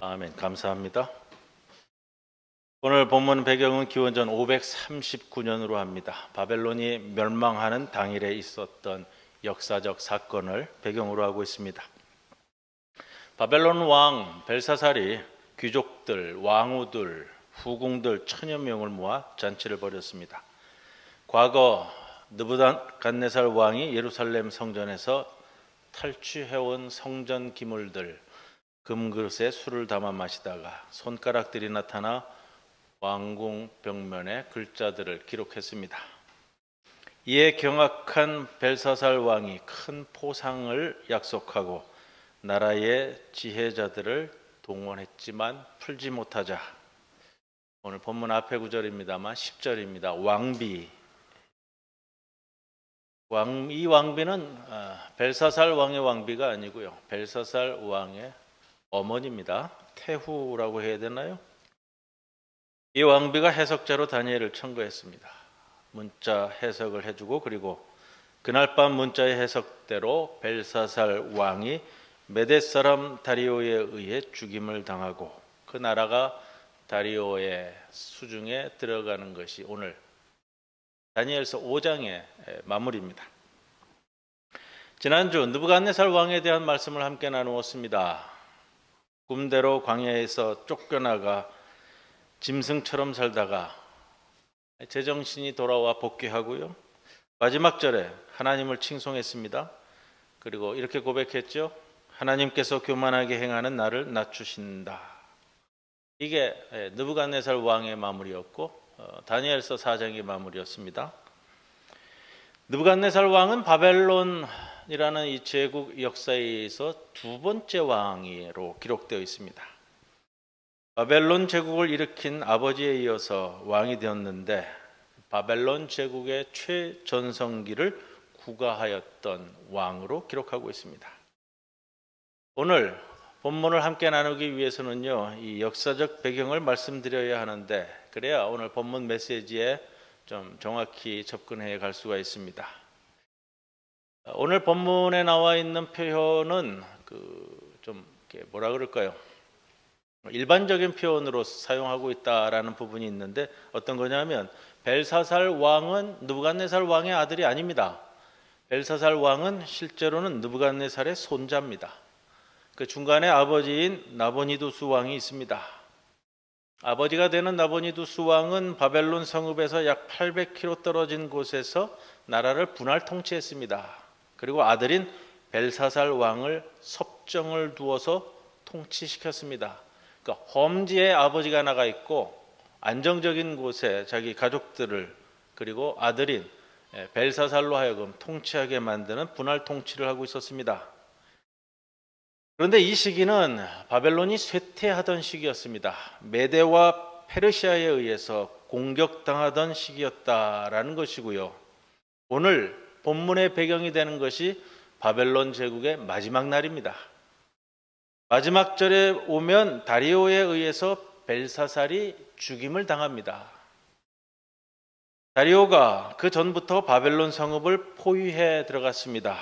아멘. 감사합니다. 오늘 본문 배경은 기원전 539년으로 합니다. 바벨론이 멸망하는 당일에 있었던 역사적 사건을 배경으로 하고 있습니다. 바벨론 왕 벨사살이 귀족들, 왕후들, 후궁들 천여 명을 모아 잔치를 벌였습니다. 과거 느부갓네살 왕이 예루살렘 성전에서 탈취해온 성전 기물들, 금그릇에 술을 담아 마시다가 손가락들이 나타나 왕궁 벽면에 글자들을 기록했습니다. 이에 경악한 벨사살 왕이 큰 포상을 약속하고 나라의 지혜자들을 동원했지만 풀지 못하자, 오늘 본문 앞에 구절입니다만 10절입니다. 이 왕비는 벨사살 왕의 왕비가 아니고요, 벨사살 왕의 어머니입니다. 태후라고 해야 되나요? 이 왕비가 해석자로 다니엘을 청구했습니다. 문자 해석을 해주고, 그리고 그날 밤 문자의 해석대로 벨사살 왕이 메데 사람 다리오에 의해 죽임을 당하고 그 나라가 다리오의 수중에 들어가는 것이 오늘 다니엘서 5장의 마무리입니다. 지난주 느부갓네살 왕에 대한 말씀을 함께 나누었습니다. 꿈대로 광야에서 쫓겨나가 짐승처럼 살다가 제정신이 돌아와 복귀하고요, 마지막 절에 하나님을 칭송했습니다. 그리고 이렇게 고백했죠. 하나님께서 교만하게 행하는 나를 낮추신다. 이게 느부갓네살 왕의 마무리였고, 다니엘서 4장의 마무리였습니다. 느부갓네살 왕은 바벨론이라는 이 제국 역사에서 두 번째 왕으로 기록되어 있습니다. 바벨론 제국을 일으킨 아버지에 이어서 왕이 되었는데, 바벨론 제국의 최전성기를 구가하였던 왕으로 기록하고 있습니다. 오늘 본문을 함께 나누기 위해서는요, 이 역사적 배경을 말씀드려야 하는데, 그래야 오늘 본문 메시지에 좀 정확히 접근해 갈 수가 있습니다. 오늘 본문에 나와 있는 표현은 좀 뭐라 그럴까요? 일반적인 표현으로 사용하고 있다라는 부분이 있는데, 어떤 거냐면 벨사살 왕은 느부갓네살 왕의 아들이 아닙니다. 벨사살 왕은 실제로는 느부갓네살의 손자입니다. 그 중간에 아버지인 나보니두스 왕이 있습니다. 아버지가 되는 나보니두스 왕은 바벨론 성읍에서 약 800km 떨어진 곳에서 나라를 분할 통치했습니다. 그리고 아들인 벨사살 왕을 섭정을 두어서 통치시켰습니다. 그러니까 험지에 아버지가 나가 있고 안정적인 곳에 자기 가족들을, 그리고 아들인 벨사살로 하여금 통치하게 만드는 분할 통치를 하고 있었습니다. 그런데 이 시기는 바벨론이 쇠퇴하던 시기였습니다. 메데와 페르시아에 의해서 공격당하던 시기였다라는 것이고요. 오늘 본문의 배경이 되는 것이 바벨론 제국의 마지막 날입니다. 마지막 절에 오면 다리오에 의해서 벨사살이 죽임을 당합니다. 다리오가 그 전부터 바벨론 성읍을 포위해 들어갔습니다.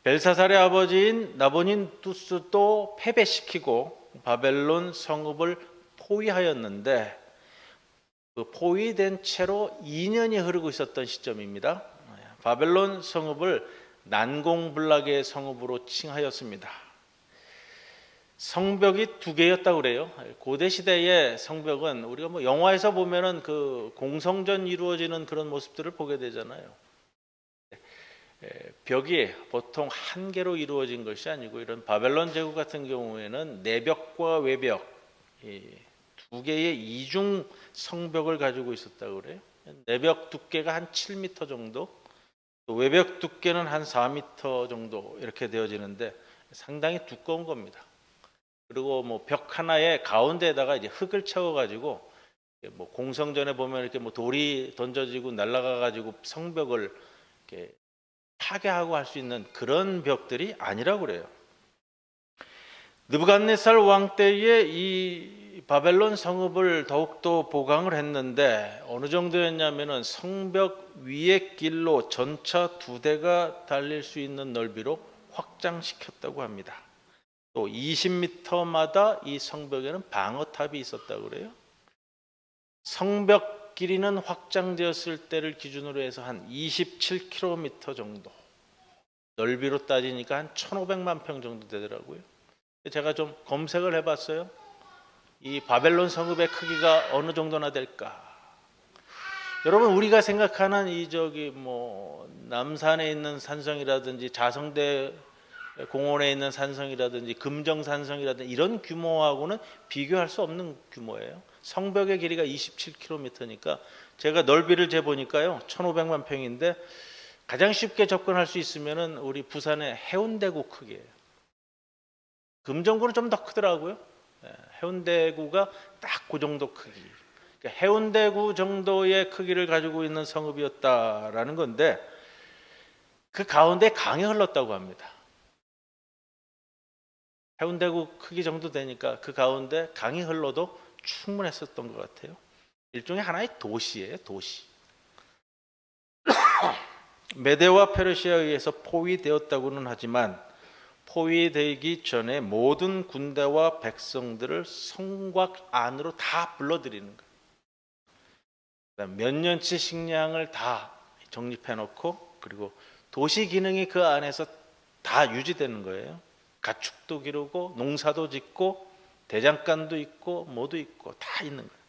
벨사살의 아버지인 나보니두스도 패배시키고 바벨론 성읍을 포위하였는데, 그 포위된 채로 2년이 흐르고 있었던 시점입니다. 바벨론 성읍을 난공불락의 성읍으로 칭하였습니다. 성벽이 2개였다고 그래요. 고대 시대의 성벽은 우리가 영화에서 보면은 그 공성전 이루어지는 그런 모습들을 보게 되잖아요. 벽이 보통 한 개로 이루어진 것이 아니고, 이런 바벨론 제국 같은 경우에는 내벽과 외벽, 2개의 이중 성벽을 가지고 있었다고 그래요. 내벽 두께가 한 7m 정도, 또 외벽 두께는 한 4m 정도 이렇게 되어지는데 상당히 두꺼운 겁니다. 그리고 벽 하나에 가운데에다가 이제 흙을 채워가지고, 공성전에 보면 이렇게 돌이 던져지고 날아가가지고 성벽을 이렇게 파괴하고 할 수 있는 그런 벽들이 아니라고 그래요. 느부갓네살 왕 때에 이 바벨론 성읍을 더욱더 보강을 했는데, 어느 정도였냐면은 성벽 위의 길로 전차 2대가 달릴 수 있는 넓이로 확장시켰다고 합니다. 또 20m마다 이 성벽에는 방어탑이 있었다고 그래요. 성벽 길이는 확장되었을 때를 기준으로 해서 한 27km 정도, 넓이로 따지니까 한 1,500만 평 정도 되더라고요. 제가 좀 검색을 해봤어요. 이 바벨론 성읍의 크기가 어느 정도나 될까? 여러분, 우리가 생각하는 이 남산에 있는 산성이라든지 자성대 공원에 있는 산성이라든지 금정산성이라든지 이런 규모하고는 비교할 수 없는 규모예요. 성벽의 길이가 27km니까 제가 넓이를 재보니까요 1,500만 평인데 가장 쉽게 접근할 수 있으면은 우리 부산의 해운대구 크기예요. 금정구는 좀 더 크더라고요. 해운대구가 딱 그 정도 크기. 그러니까 해운대구 정도의 크기를 가지고 있는 성읍이었다라는 건데 그 가운데 강이 흘렀다고 합니다. 해운대구 크기 정도 되니까 그 가운데 강이 흘러도 충분했었던 것 같아요. 일종의 하나의 도시예요, 도시. 메데와 페르시아에 의해서 포위되었다고는 하지만 포위되기 전에 모든 군대와 백성들을 성곽 안으로 다 불러들이는 거예요. 몇 년치 식량을 다 정립해 놓고 그리고 도시 기능이 그 안에서 다 유지되는 거예요. 가축도 기르고 농사도 짓고 대장간도 있고 뭐도 있고 다 있는 거예요.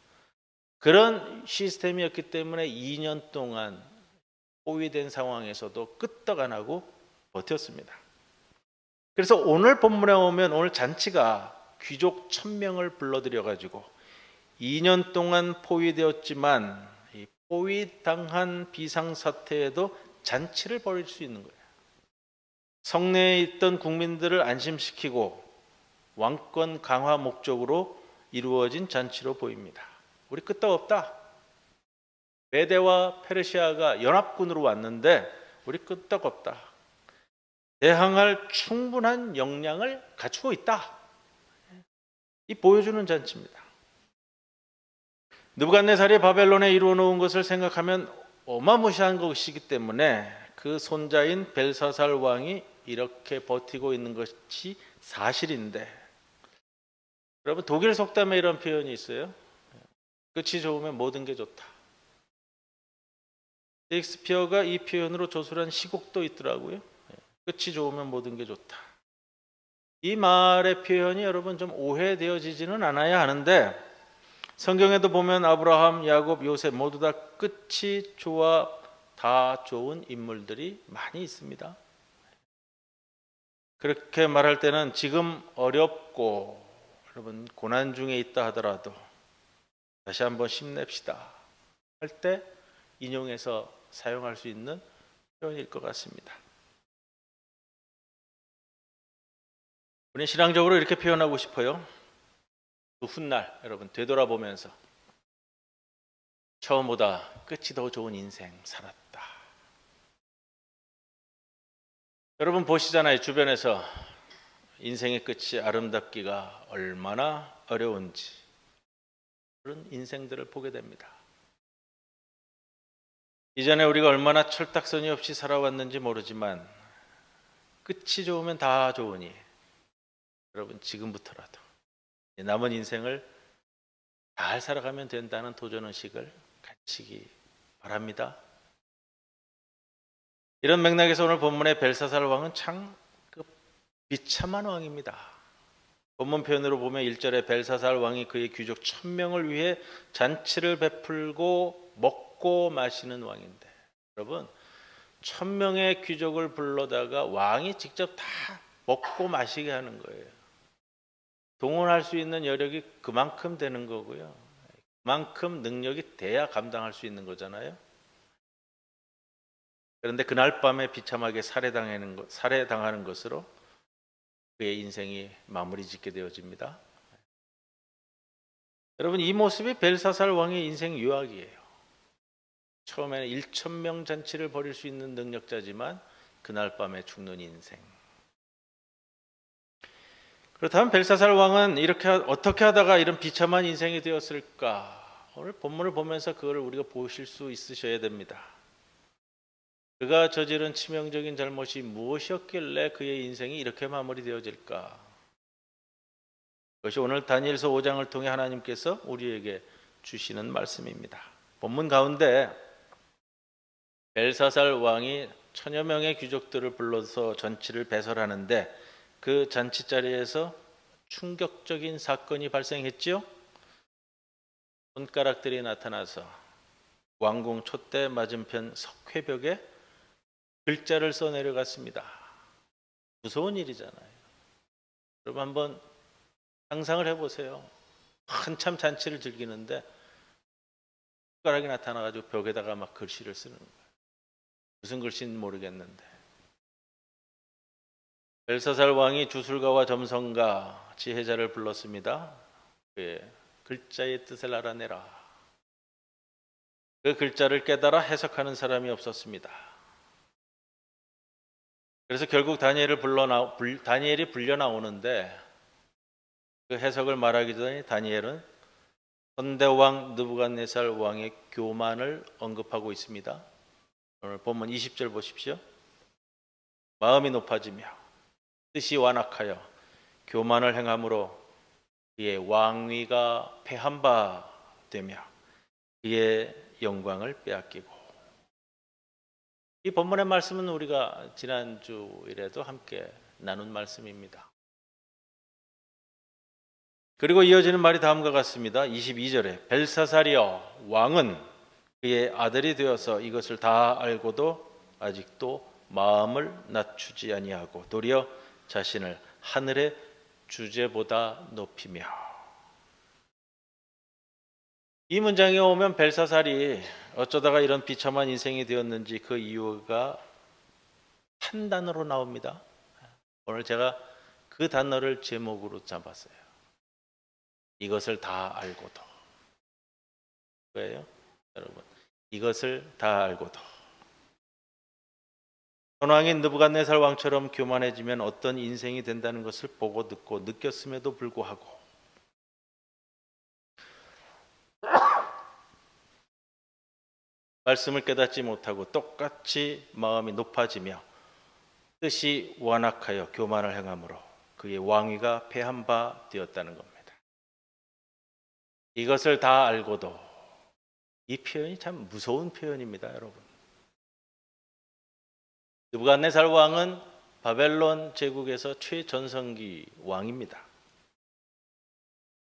그런 시스템이었기 때문에 2년 동안 포위된 상황에서도 끄떡 안 하고 버텼습니다. 그래서 오늘 본문에 오면 오늘 잔치가 귀족 1,000명을 불러들여 가지고 2년 동안 포위되었지만 이 포위당한 비상사태에도 잔치를 벌일 수 있는 거예요. 성내에 있던 국민들을 안심시키고 왕권 강화 목적으로 이루어진 잔치로 보입니다. 우리 끄떡없다. 메데와 페르시아가 연합군으로 왔는데 우리 끄떡없다. 대항할 충분한 역량을 갖추고 있다. 이 보여주는 잔치입니다. 느부갓네살이 바벨론에 이루어 놓은 것을 생각하면 어마무시한 것이기 때문에 그 손자인 벨사살 왕이 이렇게 버티고 있는 것이 사실인데, 여러분 독일 속담에 이런 표현이 있어요. 끝이 좋으면 모든 게 좋다. 셰익스피어가 이 표현으로 조술한 시곡도 있더라고요. 끝이 좋으면 모든 게 좋다. 이 말의 표현이 여러분 좀 오해되어지지는 않아야 하는데, 성경에도 보면 아브라함, 야곱, 요셉 모두 다 끝이 좋아 다 좋은 인물들이 많이 있습니다. 그렇게 말할 때는 지금 어렵고 여러분 고난 중에 있다 하더라도 다시 한번 힘냅시다 할 때 인용해서 사용할 수 있는 표현일 것 같습니다. 우리는 신앙적으로 이렇게 표현하고 싶어요. 그 훗날 여러분 되돌아보면서 처음보다 끝이 더 좋은 인생 살았다. 여러분 보시잖아요. 주변에서 인생의 끝이 아름답기가 얼마나 어려운지 그런 인생들을 보게 됩니다. 이전에 우리가 얼마나 철딱서니 없이 살아왔는지 모르지만 끝이 좋으면 다 좋으니 여러분 지금부터라도 남은 인생을 잘 살아가면 된다는 도전의식을 갖추기 바랍니다. 이런 맥락에서 오늘 본문의 벨사살 왕은 참 비참한 왕입니다. 본문 표현으로 보면 1절에 벨사살 왕이 그의 귀족 1,000명을 위해 잔치를 베풀고 먹고 마시는 왕인데, 여러분 1,000명의 귀족을 불러다가 왕이 직접 다 먹고 마시게 하는 거예요. 동원할 수 있는 여력이 그만큼 되는 거고요. 그만큼 능력이 돼야 감당할 수 있는 거잖아요. 그런데 그날 밤에 비참하게 살해당하는 것으로 그의 인생이 마무리 짓게 되어집니다. 여러분 이 모습이 벨사살 왕의 인생 유학이에요. 처음에는 1,000명 잔치를 벌일 수 있는 능력자지만 그날 밤에 죽는 인생. 그렇다면 벨사살 왕은 이렇게 어떻게 하다가 이런 비참한 인생이 되었을까? 오늘 본문을 보면서 그걸 우리가 보실 수 있으셔야 됩니다. 그가 저지른 치명적인 잘못이 무엇이었길래 그의 인생이 이렇게 마무리되어질까? 그것이 오늘 다니엘서 5장을 통해 하나님께서 우리에게 주시는 말씀입니다. 본문 가운데 벨사살 왕이 천여 명의 귀족들을 불러서 잔치를 배설하는데 그 잔치 자리에서 충격적인 사건이 발생했지요. 손가락들이 나타나서 왕궁 촛대 맞은편 석회벽에 글자를 써 내려갔습니다. 무서운 일이잖아요. 여러분 한번 상상을 해보세요. 한참 잔치를 즐기는데 손가락이 나타나가지고 벽에다가 막 글씨를 쓰는 거예요. 무슨 글씨인지 모르겠는데. 벨사살 왕이 주술가와 점성가, 지혜자를 불렀습니다. 그의 글자의 뜻을 알아내라. 그 글자를 깨달아 해석하는 사람이 없었습니다. 그래서 결국 다니엘이 불려 나오는데 그 해석을 말하기 전에 다니엘은 선대왕 느부갓네살 왕의 교만을 언급하고 있습니다. 오늘 본문 20절 보십시오. 마음이 높아지며 뜻이 완악하여 교만을 행함으로 그의 왕위가 패한 바 되며 그의 영광을 빼앗기고. 이 본문의 말씀은 우리가 지난주일에도 함께 나눈 말씀입니다. 그리고 이어지는 말이 다음과 같습니다. 22절에 벨사살이여 왕은 그의 아들이 되어서 이것을 다 알고도 아직도 마음을 낮추지 아니하고 도리어 자신을 하늘의 주제보다 높이며. 이 문장에 오면 벨사살이 어쩌다가 이런 비참한 인생이 되었는지 그 이유가 한 단어로 나옵니다. 오늘 제가 그 단어를 제목으로 잡았어요. 이것을 다 알고도. 왜요? 여러분, 이것을 다 알고도. 선왕인 느부갓네살 왕처럼 교만해지면 어떤 인생이 된다는 것을 보고 듣고 느꼈음에도 불구하고 말씀을 깨닫지 못하고 똑같이 마음이 높아지며 뜻이 완악하여 교만을 행함으로 그의 왕위가 패한 바 되었다는 겁니다. 이것을 다 알고도. 이 표현이 참 무서운 표현입니다, 여러분. 느부갓네살 왕은 바벨론 제국에서 최전성기 왕입니다.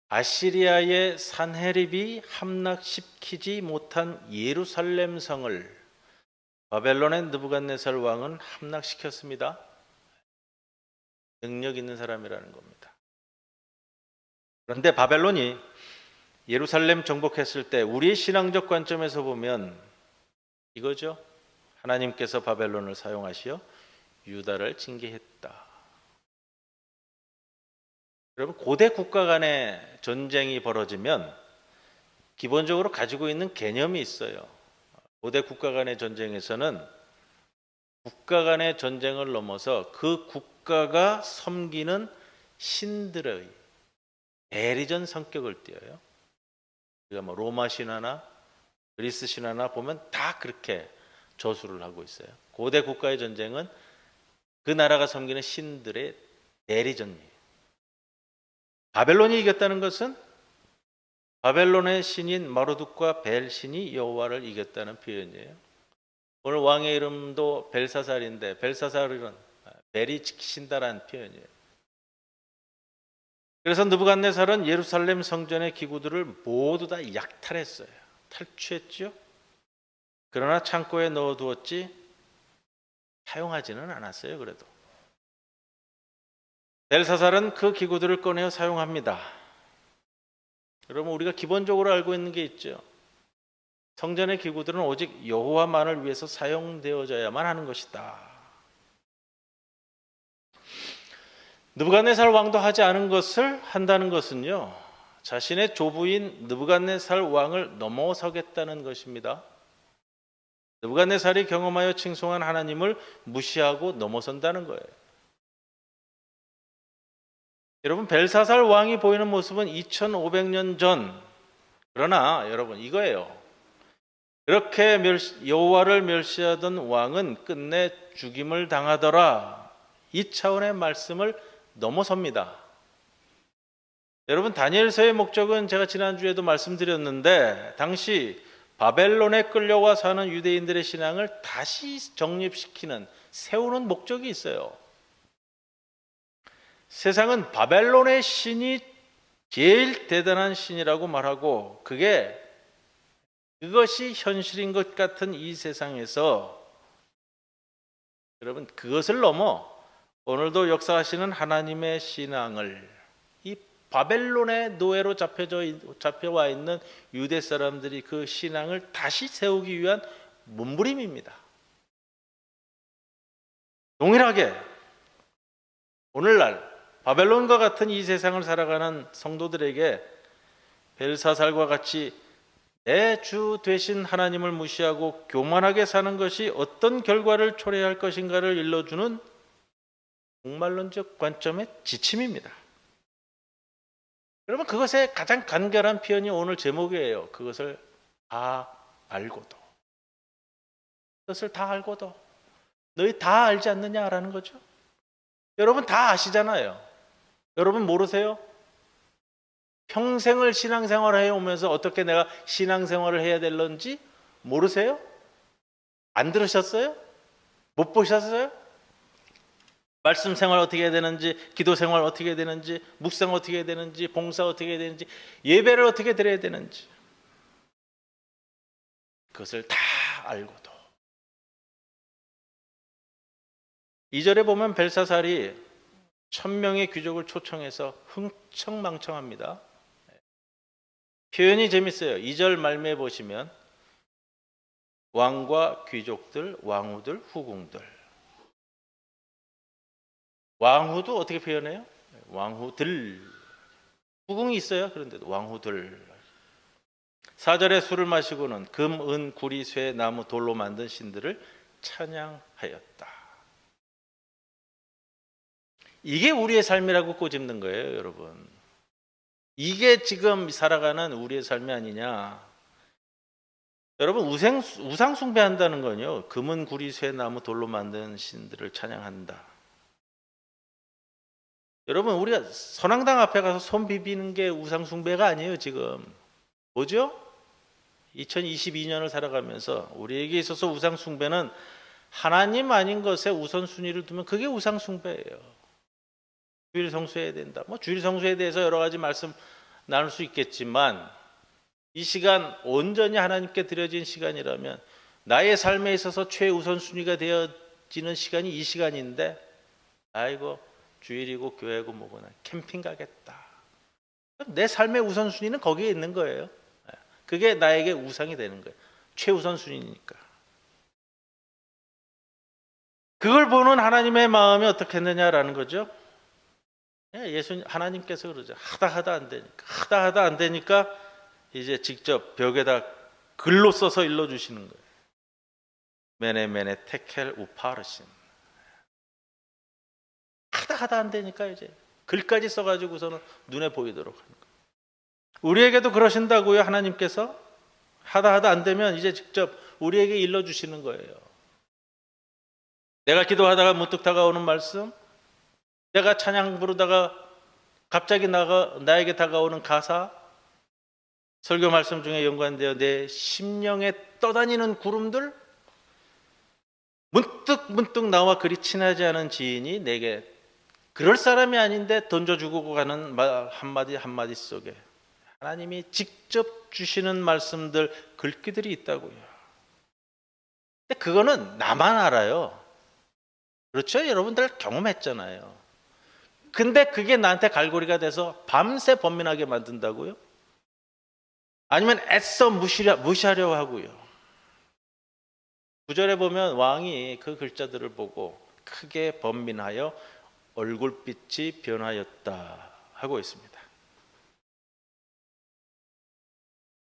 아시리아의 산헤립이 함락시키지 못한 예루살렘 성을 바벨론의 느부갓네살 왕은 함락시켰습니다. 능력 있는 사람이라는 겁니다. 그런데 바벨론이 예루살렘 정복했을 때 우리의 신앙적 관점에서 보면 이거죠. 하나님께서 바벨론을 사용하시어 유다를 징계했다. 여러분, 고대 국가 간의 전쟁이 벌어지면 기본적으로 가지고 있는 개념이 있어요. 고대 국가 간의 전쟁에서는 국가 간의 전쟁을 넘어서 그 국가가 섬기는 신들의 대리전 성격을 띄어요. 우리가 뭐 로마 신화나 그리스 신화나 보면 다 그렇게 저수를 하고 있어요. 고대 국가의 전쟁은 그 나라가 섬기는 신들의 대리전이에요. 바벨론이 이겼다는 것은 바벨론의 신인 마르둑과 벨 신이 여호와를 이겼다는 표현이에요. 오늘 왕의 이름도 벨사살인데 벨사살은 벨이 지키신다라는 표현이에요. 그래서 느부갓네살은 예루살렘 성전의 기구들을 모두 다 약탈했어요. 탈취했죠. 그러나 창고에 넣어두었지 사용하지는 않았어요. 그래도 벨사살은 그 기구들을 꺼내어 사용합니다. 여러분, 우리가 기본적으로 알고 있는 게 있죠. 성전의 기구들은 오직 여호와만을 위해서 사용되어져야만 하는 것이다. 느부갓네살 왕도 하지 않은 것을 한다는 것은요, 자신의 조부인 느부갓네살 왕을 넘어서겠다는 것입니다. 느부갓네살이 경험하여 칭송한 하나님을 무시하고 넘어선다는 거예요. 여러분, 벨사살 왕이 보이는 모습은 2500년 전. 그러나 여러분, 이거예요. 그렇게 여호와를 멸시하던 왕은 끝내 죽임을 당하더라. 이 차원의 말씀을 넘어섭니다. 여러분, 다니엘서의 목적은 제가 지난주에도 말씀드렸는데 당시 바벨론에 끌려와 사는 유대인들의 신앙을 다시 정립시키는, 세우는 목적이 있어요. 세상은 바벨론의 신이 제일 대단한 신이라고 말하고 그것이 현실인 것 같은 이 세상에서 여러분, 그것을 넘어 오늘도 역사하시는 하나님의 신앙을 이 바벨론의 노예로 잡혀와 있는 유대 사람들이 그 신앙을 다시 세우기 위한 몸부림입니다. 동일하게 오늘날 바벨론과 같은 이 세상을 살아가는 성도들에게 벨사살과 같이 내 주 되신 하나님을 무시하고 교만하게 사는 것이 어떤 결과를 초래할 것인가를 일러주는 종말론적 관점의 지침입니다. 여러분, 그것의 가장 간결한 표현이 오늘 제목이에요. 그것을 다 알고도. 그것을 다 알고도. 너희 다 알지 않느냐라는 거죠. 여러분 다 아시잖아요. 여러분 모르세요? 평생을 신앙생활을 해오면서 어떻게 내가 신앙생활을 해야 될런지 모르세요? 안 들으셨어요? 못 보셨어요? 말씀 생활 어떻게 해야 되는지, 기도 생활 어떻게 해야 되는지, 묵상 어떻게 해야 되는지, 봉사 어떻게 해야 되는지, 예배를 어떻게 드려야 되는지, 그것을 다 알고도. 2절에 보면 벨사살이 1000명의 귀족을 초청해서 흥청망청합니다. 표현이 재밌어요. 2절 말미에 보시면 왕과 귀족들, 왕후들, 후궁들. 왕후도 어떻게 표현해요? 왕후들. 후궁이 있어요. 그런데도 왕후들. 4절에 술을 마시고는 금, 은, 구리, 쇠, 나무, 돌로 만든 신들을 찬양하였다. 이게 우리의 삶이라고 꼬집는 거예요, 여러분. 이게 지금 살아가는 우리의 삶이 아니냐. 여러분, 우상 숭배한다는 건요, 금은, 구리, 쇠, 나무, 돌로 만든 신들을 찬양한다. 여러분, 우리가 선앙당 앞에 가서 손 비비는 게 우상 숭배가 아니에요, 지금. 뭐죠? 2022년을 살아가면서 우리에게 있어서 우상 숭배는 하나님 아닌 것에 우선순위를 두면 그게 우상 숭배예요. 주일 성수해야 된다. 주일 성수에 대해서 여러 가지 말씀 나눌 수 있겠지만 이 시간 온전히 하나님께 드려진 시간이라면 나의 삶에 있어서 최우선순위가 되어지는 시간이 이 시간인데, 아이고 주일이고 교회고 뭐거나 캠핑 가겠다. 내 삶의 우선순위는 거기에 있는 거예요. 그게 나에게 우상이 되는 거예요. 최우선순위니까. 그걸 보는 하나님의 마음이 어떻겠느냐라는 거죠. 하나님께서 그러죠. 하다 안 되니까 이제 직접 벽에다 글로 써서 일러주시는 거예요. 메네 테켈 우파르신. 하다 안 되니까 이제 글까지 써가지고서는 눈에 보이도록 하는 거예요. 우리에게도 그러신다고요. 하나님께서 하다 안 되면 이제 직접 우리에게 일러주시는 거예요. 내가 기도하다가 문득 다가오는 말씀, 내가 찬양 부르다가 갑자기 나에게 다가오는 가사, 설교 말씀 중에 연관되어 내 심령에 떠다니는 구름들, 문득 나와 그리 친하지 않은 지인이 내게 그럴 사람이 아닌데 던져주고 가는 말 한마디 속에 하나님이 직접 주시는 말씀들, 글귀들이 있다고요. 근데 그거는 나만 알아요. 그렇죠? 여러분들 경험했잖아요. 근데 그게 나한테 갈고리가 돼서 밤새 번민하게 만든다고요? 아니면 애써 무시하려고 하고요? 9절에 보면 왕이 그 글자들을 보고 크게 번민하여 얼굴빛이 변하였다 하고 있습니다.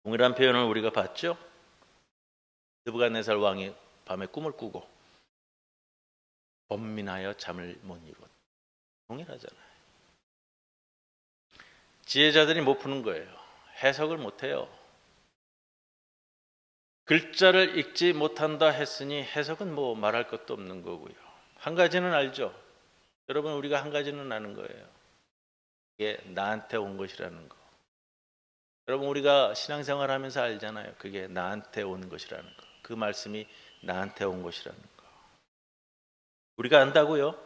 동일한 표현을 우리가 봤죠? 느부갓네살 왕이 밤에 꿈을 꾸고 번민하여 잠을 못 이뤘다. 동일하잖아요. 지혜자들이 못 푸는 거예요. 해석을 못 해요. 글자를 읽지 못한다 했으니 해석은 뭐 말할 것도 없는 거고요. 한 가지는 알죠. 여러분, 우리가 한 가지는 아는 거예요. 이게 나한테 온 것이라는 거. 여러분 우리가 신앙생활 하면서 알잖아요. 그게 나한테 온 것이라는 거. 그 말씀이 나한테 온 것이라는 거. 우리가 안다고요?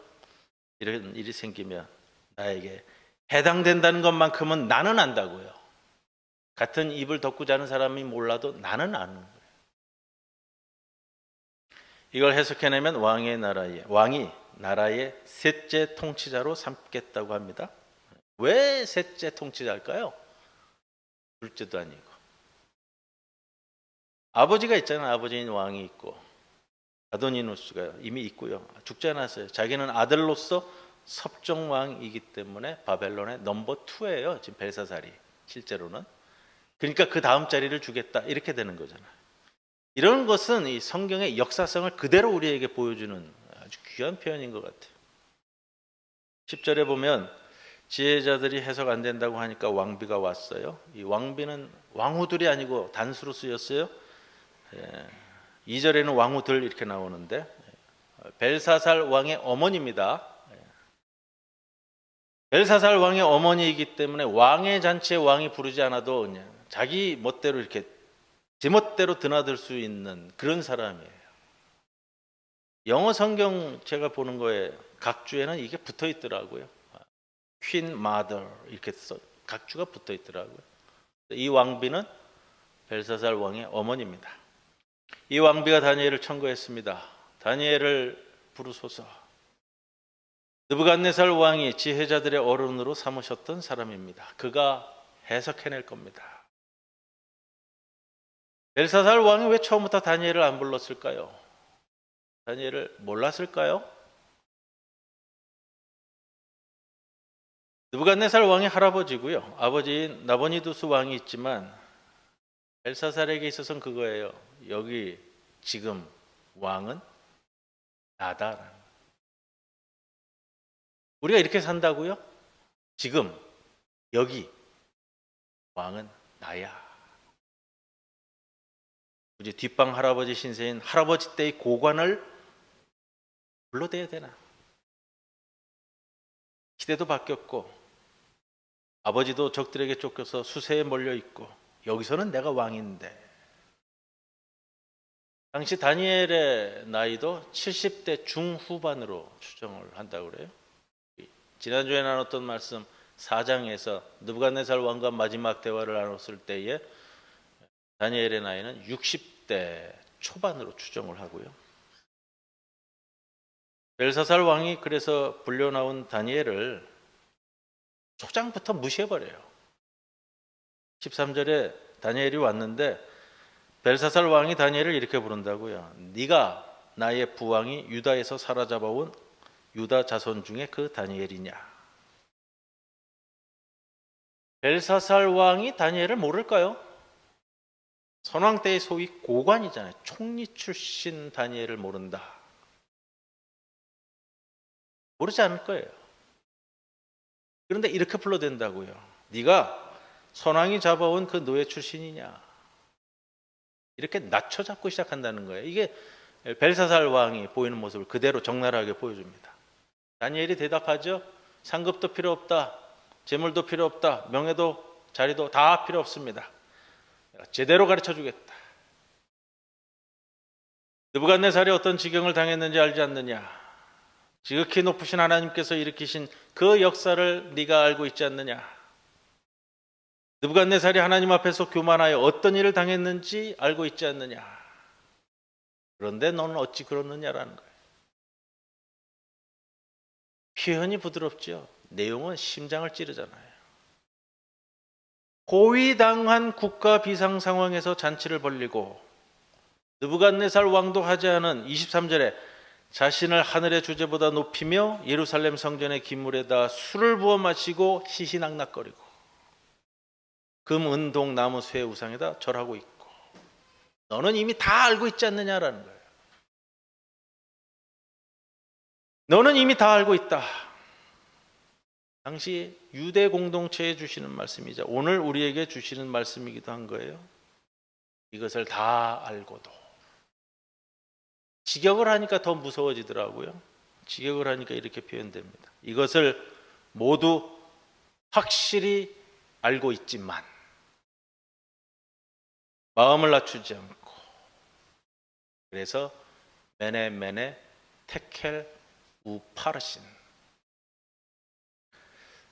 이런 일이 생기면 나에게 해당된다는 것만큼은 나는 안다고요. 같은 입을 덮고 자는 사람이 몰라도 나는 아는 거예요. 이걸 해석해내면 왕이 나라의 셋째 통치자로 삼겠다고 합니다. 왜 셋째 통치자일까요? 둘째도 아니고. 아버지가 있잖아요. 아버지인 왕이 있고 아도니누스가 이미 있고요. 죽지 않았어요. 자기는 아들로서 섭정왕이기 때문에 바벨론의 넘버 2예요. 지금 벨사살이 실제로는. 그러니까 그 다음 자리를 주겠다 이렇게 되는 거잖아요. 이런 것은 이 성경의 역사성을 그대로 우리에게 보여주는 아주 귀한 표현인 것 같아요. 10절에 보면 지혜자들이 해석 안 된다고 하니까 왕비가 왔어요. 이 왕비는 왕후들이 아니고 단수로 쓰였어요. 2절에는 왕후들 이렇게 나오는데 벨사살 왕의 어머니입니다. 벨사살 왕의 어머니이기 때문에 왕의 잔치에 왕이 부르지 않아도 그냥 자기 멋대로 이렇게 제멋대로 드나들 수 있는 그런 사람이에요. 영어 성경 제가 보는 거에 각 주에는 이게 붙어 있더라고요. 퀸 마더 이렇게 써 각 주가 붙어 있더라고요. 이 왕비는 벨사살 왕의 어머니입니다. 이 왕비가 다니엘을 청구했습니다. 다니엘을 부르소서. 느부갓네살 왕이 지혜자들의 어른으로 삼으셨던 사람입니다. 그가 해석해낼 겁니다. 벨사살 왕이 왜 처음부터 다니엘을 안 불렀을까요? 다니엘을 몰랐을까요? 느부갓네살 왕의 할아버지고요. 아버지인 나보니두스 왕이 있지만 벨사살에게 있어서는 그거예요. 여기 지금 왕은 나다. 우리가 이렇게 산다고요? 지금 여기 왕은 나야. 우리 뒷방 할아버지 신세인 할아버지 때의 고관을 불러대야 되나? 시대도 바뀌었고 아버지도 적들에게 쫓겨서 수세에 몰려 있고 여기서는 내가 왕인데. 당시 다니엘의 나이도 70대 중후반으로 추정을 한다고 그래요. 지난주에 나눴던 말씀 4장에서 느부갓네살 왕과 마지막 대화를 나눴을 때에 다니엘의 나이는 60대 초반으로 추정을 하고요. 벨사살 왕이 그래서 불려나온 다니엘을 초장부터 무시해버려요. 13절에 다니엘이 왔는데 벨사살 왕이 다니엘을 이렇게 부른다고요. 네가 나의 부왕이 유다에서 사로잡아온 유다 자손 중에 그 다니엘이냐. 벨사살 왕이 다니엘을 모를까요? 선왕 때의 소위 고관이잖아요. 총리 출신 다니엘을 모른다. 모르지 않을 거예요. 그런데 이렇게 불러댄다고요. 네가 선왕이 잡아온 그 노예 출신이냐. 이렇게 낮춰잡고 시작한다는 거예요. 이게 벨사살 왕이 보이는 모습을 그대로 적나라하게 보여줍니다. 다니엘이 대답하죠. 상급도 필요 없다. 재물도 필요 없다. 명예도 자리도 다 필요 없습니다. 내가 제대로 가르쳐주겠다. 느부갓네살이 어떤 지경을 당했는지 알지 않느냐. 지극히 높으신 하나님께서 일으키신 그 역사를 네가 알고 있지 않느냐. 느부갓네살이 하나님 앞에서 교만하여 어떤 일을 당했는지 알고 있지 않느냐. 그런데 너는 어찌 그러느냐라는 거예요. 표현이 부드럽죠. 내용은 심장을 찌르잖아요. 고위당한 국가 비상 상황에서 잔치를 벌리고 느부갓네살 왕도 하지 않은 23절에 자신을 하늘의 주제보다 높이며 예루살렘 성전의 기물에다 술을 부어 마시고 희희낙낙거리고 금, 은, 동, 나무, 쇠 우상에다 절하고 있고 너는 이미 다 알고 있지 않느냐라는 거예요. 너는 이미 다 알고 있다. 당시 유대 공동체에 주시는 말씀이자 오늘 우리에게 주시는 말씀이기도 한 거예요. 이것을 다 알고도. 직역을 하니까 더 무서워지더라고요. 직역을 하니까 이렇게 표현됩니다. 이것을 모두 확실히 알고 있지만 마음을 낮추지 않고, 그래서 메네 테켈 우파르신.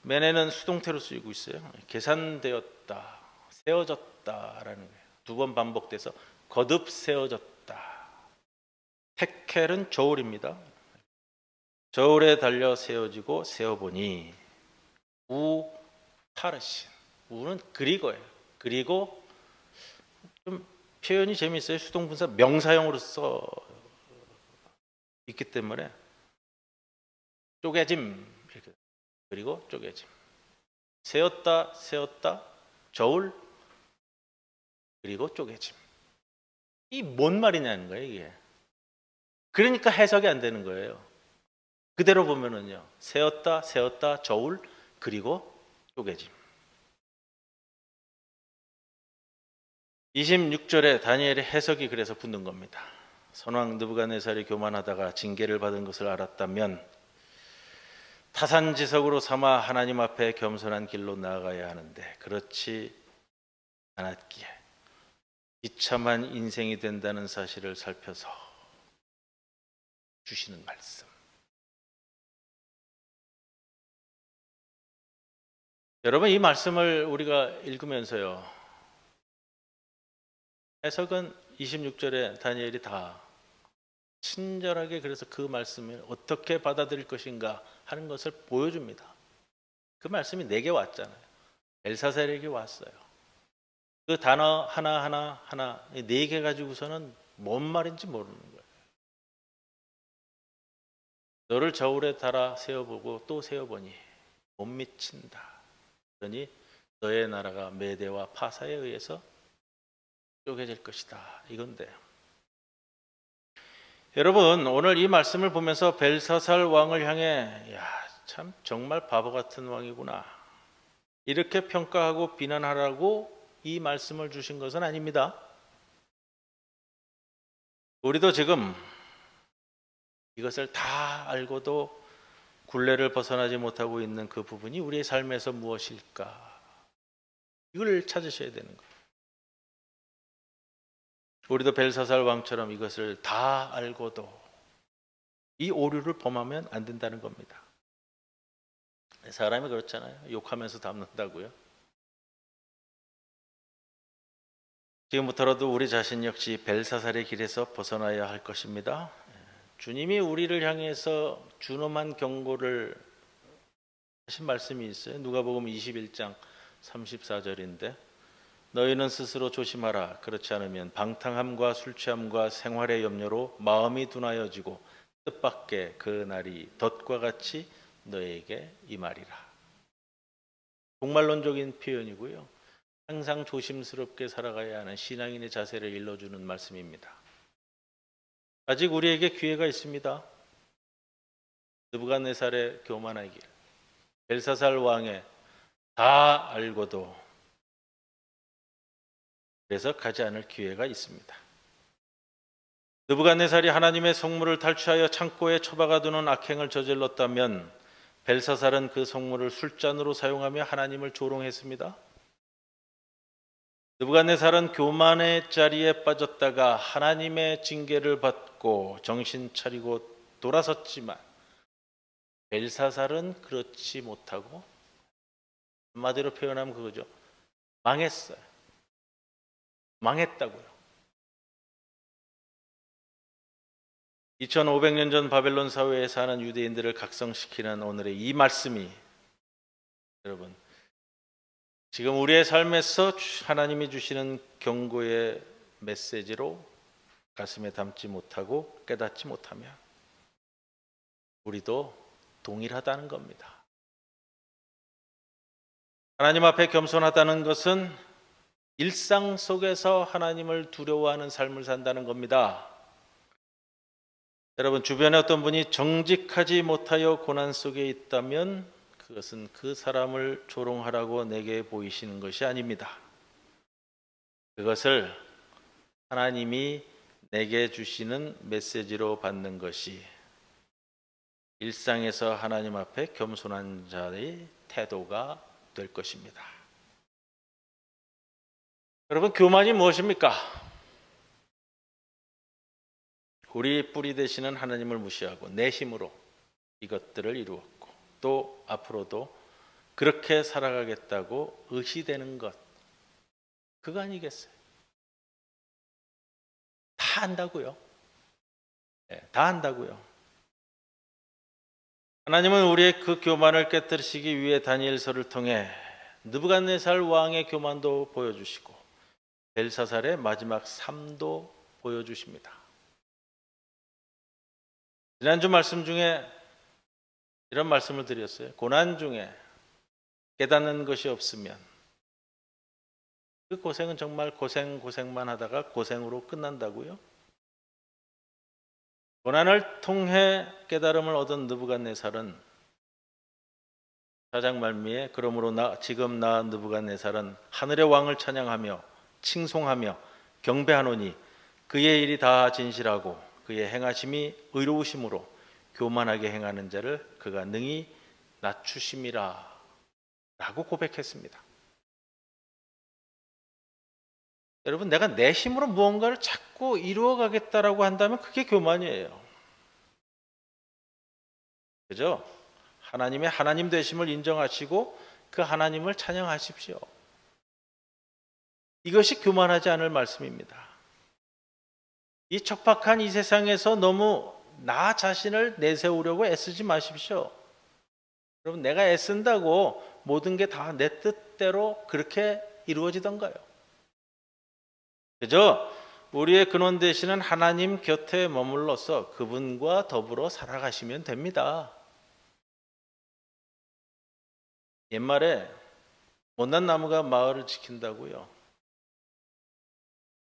메네는 수동태로 쓰이고 있어요. 계산되었다, 세워졌다라는 거예요. 두 번 반복돼서 거듭 세워졌다. 테켈은 저울입니다. 저울에 달려 세워지고 세어보니 우 파르신. 우는 그리고예요. 그리고 좀 표현이 재미있어요. 수동분사 명사형으로 써 있기 때문에 쪼개짐, 이렇게. 그리고 쪼개짐. 세웠다, 저울, 그리고 쪼개짐. 이 뭔 말이냐는 거예요, 이게. 그러니까 해석이 안 되는 거예요. 그대로 보면은요, 세웠다, 저울, 그리고 쪼개짐. 26절에 다니엘의 해석이 그래서 붙는 겁니다. 선왕 느부갓네살이 교만하다가 징계를 받은 것을 알았다면 타산지석으로 삼아 하나님 앞에 겸손한 길로 나아가야 하는데 그렇지 않았기에 비참한 인생이 된다는 사실을 살펴서 주시는 말씀. 여러분, 이 말씀을 우리가 읽으면서요, 해석은 26절에 다니엘이 다 친절하게 그래서 그 말씀을 어떻게 받아들일 것인가 하는 것을 보여줍니다. 그 말씀이 내게 왔잖아요. 벨사살에게 왔어요. 그 단어 하나 네 개 가지고서는 뭔 말인지 모르는 거예요. 너를 저울에 달아 세워보고 또 세워보니 못 미친다. 그러니 너의 나라가 메대와 파사에 의해서 쪼개질 것이다. 이건데, 여러분, 오늘 이 말씀을 보면서 벨사살 왕을 향해 야, 참 정말 바보 같은 왕이구나, 이렇게 평가하고 비난하라고 이 말씀을 주신 것은 아닙니다. 우리도 지금 이것을 다 알고도 굴레를 벗어나지 못하고 있는 그 부분이 우리의 삶에서 무엇일까, 이걸 찾으셔야 되는 거예요. 우리도 벨사살 왕처럼 이것을 다 알고도 이 오류를 범하면 안 된다는 겁니다. 사람이 그렇잖아요. 욕하면서 담는다고요. 지금부터라도 우리 자신 역시 벨사살의 길에서 벗어나야 할 것입니다. 주님이 우리를 향해서 준엄한 경고를 하신 말씀이 있어요. 누가복음 21장 34절인데 너희는 스스로 조심하라. 그렇지 않으면 방탕함과 술 취함과 생활의 염려로 마음이 둔하여지고 뜻밖의 그 날이 덫과 같이 너에게 임하리라. 종말론적인 표현이고요, 항상 조심스럽게 살아가야 하는 신앙인의 자세를 일러주는 말씀입니다. 아직 우리에게 기회가 있습니다. 느부갓네살의 교만의 길, 벨사살 왕의 다 알고도 그래서 가지 않을 기회가 있습니다. 느부갓네살이 하나님의 성물을 탈취하여 창고에 처박아두는 악행을 저질렀다면 벨사살은 그 성물을 술잔으로 사용하며 하나님을 조롱했습니다. 느부갓네살은 교만의 자리에 빠졌다가 하나님의 징계를 받고 정신 차리고 돌아섰지만 벨사살은 그렇지 못하고, 한마디로 표현하면 그거죠, 망했어요. 망했다고요. 2500년 전 바벨론 사회에 사는 유대인들을 각성시키는 오늘의 이 말씀이, 여러분, 지금 우리의 삶에서 하나님이 주시는 경고의 메시지로 가슴에 담지 못하고 깨닫지 못하면 우리도 동일하다는 겁니다. 하나님 앞에 겸손하다는 것은 일상 속에서 하나님을 두려워하는 삶을 산다는 겁니다. 여러분, 주변에 어떤 분이 정직하지 못하여 고난 속에 있다면 그것은 그 사람을 조롱하라고 내게 보이시는 것이 아닙니다. 그것을 하나님이 내게 주시는 메시지로 받는 것이 일상에서 하나님 앞에 겸손한 자의 태도가 될 것입니다. 여러분, 교만이 무엇입니까? 우리 뿌리 되시는 하나님을 무시하고 내 힘으로 이것들을 이루었고 또 앞으로도 그렇게 살아가겠다고 의시되는 것, 그거 아니겠어요? 다 안다고요. 네, 다 안다고요. 하나님은 우리의 그 교만을 깨뜨리시기 위해 다니엘서를 통해 느부갓네살 왕의 교만도 보여주시고 벨사살의 마지막 삶도 보여주십니다. 지난주 말씀 중에 이런 말씀을 드렸어요. 고난 중에 깨닫는 것이 없으면 그 고생은 정말 고생만 하다가 고생으로 끝난다고요. 고난을 통해 깨달음을 얻은 느부갓네살은 4장 말미에 그러므로 지금 나 느부갓네살은 하늘의 왕을 찬양하며 칭송하며 경배하노니 그의 일이 다 진실하고 그의 행하심이 의로우심으로 교만하게 행하는 자를 그가 능히 낮추심이라 라고 고백했습니다. 여러분, 내가 내 힘으로 무언가를 자꾸 이루어가겠다라고 한다면 그게 교만이에요. 그죠? 하나님의 하나님 되심을 인정하시고 그 하나님을 찬양하십시오. 이것이 교만하지 않을 말씀입니다. 이 척박한 이 세상에서 너무 나 자신을 내세우려고 애쓰지 마십시오. 여러분, 내가 애쓴다고 모든 게 다 내 뜻대로 그렇게 이루어지던가요? 그저 우리의 근원 되시는 하나님 곁에 머물러서 그분과 더불어 살아가시면 됩니다. 옛말에 못난 나무가 마을을 지킨다고요.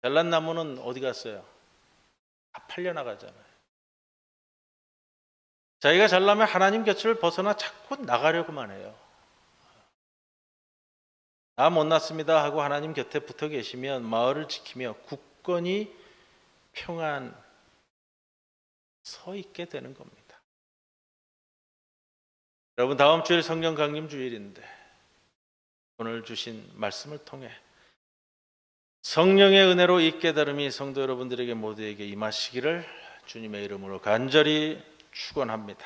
잘난 나무는 어디 갔어요? 다 팔려나가잖아요. 자기가 잘나면 하나님 곁을 벗어나 자꾸 나가려고만 해요. 나 못났습니다 하고 하나님 곁에 붙어 계시면 마을을 지키며 굳건히 평안 서 있게 되는 겁니다. 여러분, 다음 주일 성경 강림 주일인데 오늘 주신 말씀을 통해 성령의 은혜로 이 깨달음이 성도 여러분들에게 모두에게 임하시기를 주님의 이름으로 간절히 축원합니다.